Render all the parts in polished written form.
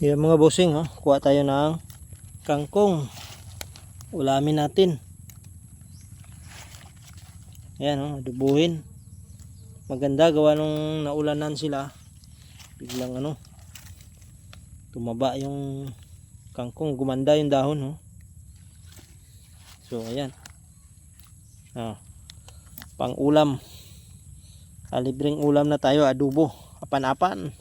Yan mga bossing, kuha tayo ng kangkong. Ulamin natin. Ayan, adubuhin. Maganda gawa nung naulanan sila. Biglang tumaba yung kangkong, gumanda yung dahon. So ayan. Pang ulam. Libreng ulam na tayo, adobo. Apan-apan.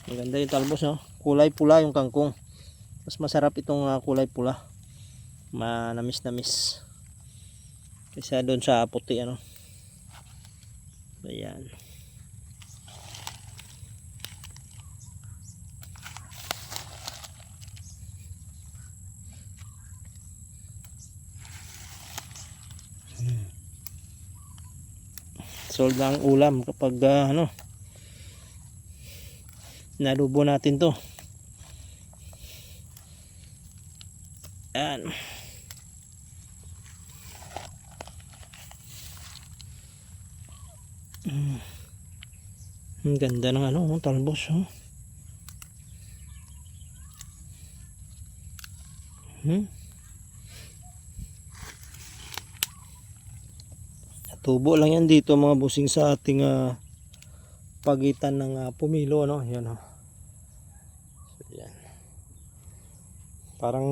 Maganda yung talbos, kulay pula yung kangkong. Mas masarap itong kulay pula. Manamis-namis kaysa doon sa puti. Ayan. Sold ang ulam kapag nalubo natin to. Ayan. Ang ganda ng talbos. Tubo lang yan dito mga busing sa ating pagitan ng Pumilo, yan. So, yan. Parang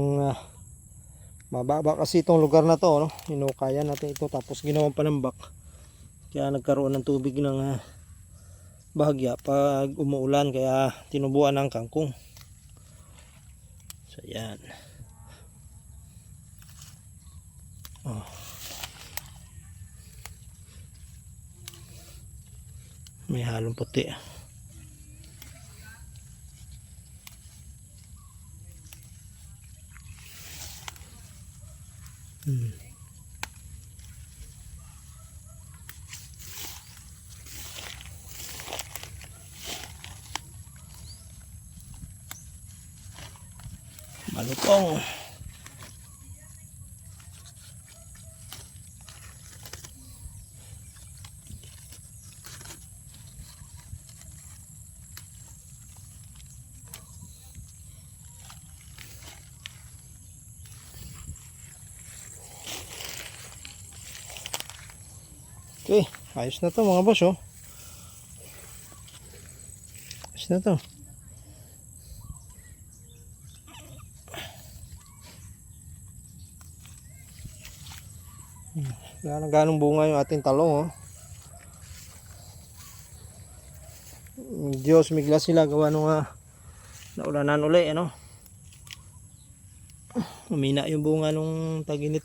mababa kasi itong lugar na to, hinukayan natin ito tapos ginawang panambak, kaya nagkaroon ng tubig ng bahagya pag umuulan, kaya tinubuan ng kangkong. So yan. May halong puti. Malutong. Okay, ayos na to mga boss. Ayos na to. Wala na ganong bunga yung ating talong. Diyos migla sila gawa nung naulanan uli. Umina yung bunga nung taginit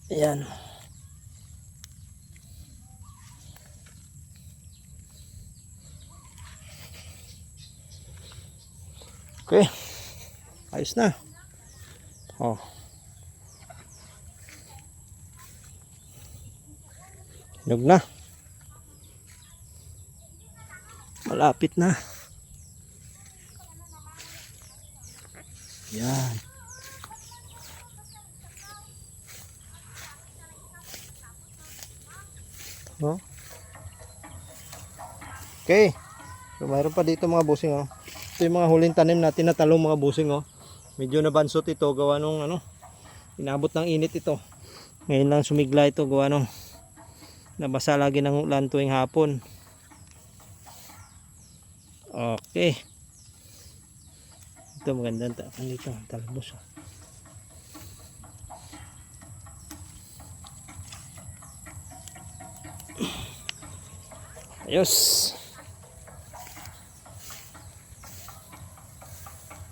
Ayan. Okay. Ayos na. Hinog na. Malapit na. Yan. Okay. So mayroon pa dito mga busing. Ito yung mga huling tanim natin na talong mga busing. Medyo nabansot ito gawa nung inabot ng init ito. Ngayon lang sumigla ito gawa nung nabasa lagi ng ulan tuwing hapon. Okay. Ito magandang dito talbos. Ayos.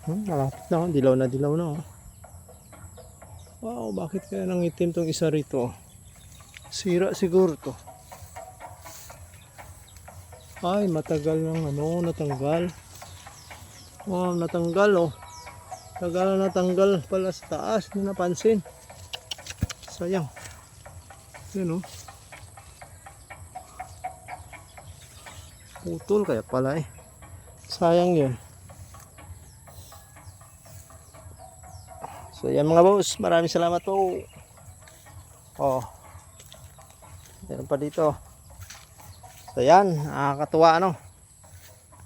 Malapit na, dilaw na. Wow, bakit kaya nangitim tong isa rito? Sira siguro to. Ay, matagal ng natanggal. Wow, natanggal Tagal na natanggal pala sa taas, hindi napansin. Sayang. Yun putol kaya pala sayang yun. So yan mga boss, maraming salamat po. Meron pa dito. So yan, nakakatuwa ano.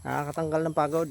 Nakakatanggal ng pagod.